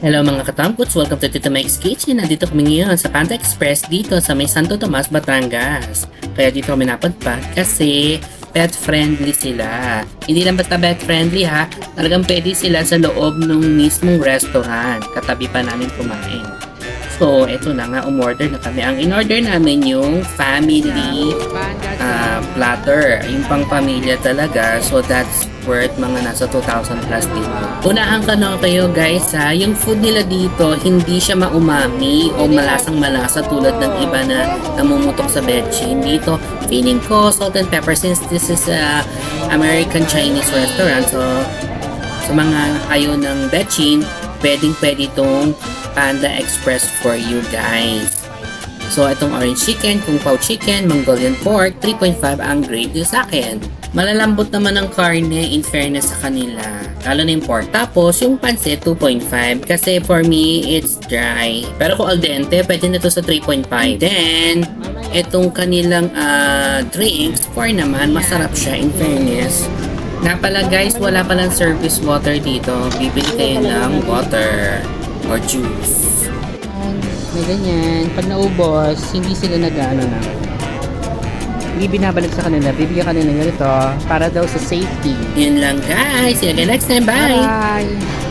Hello mga katamputs! Welcome to Tito Mike's Kitchen. Nandito kami ngayon sa Panda Express dito sa may Santo Tomas, Batangas. Kaya dito kami napadpad kasi pet friendly sila. Hindi lang basta pet friendly ha, talagang pwede sila sa loob ng mismong restaurant. Katabi pa namin kumain. So, eto na nga, umorder na kami. Ang in-order namin yung family platter. Yung pang pamilya talaga. So, that's worth mga nasa 2,000 plus dito. Unahan ka na kayo guys ha. Yung food nila dito, hindi siya maumami o malasang malasa tulad ng iba na namumutok sa betchin. Dito, feeling ko salt and pepper since this is a American Chinese restaurant. So, sa mga ayaw ng betchin, pwede itong Panda Express for you guys. So, itong orange chicken, kung pao chicken, Mongolian pork, 3.5 ang grade nyo sa akin. Malalambot naman ang karne in fairness sa kanila. Lalo na yung pork. Tapos, yung pansit, 2.5. Kasi for me, it's dry. Pero kung al dente, pwede na to sa 3.5. Then, itong kanilang drinks, 4 naman, masarap siya in fairness. Nga pala guys, wala palang service water dito. Bibili kayo ng water or juice. May ganyan. Pag naubos, hindi sila nag-ano na. Hindi binabalik sa kanila. Bibigyan kanila ganito para daw sa safety. Yun lang guys. See you again next time. Bye! Bye!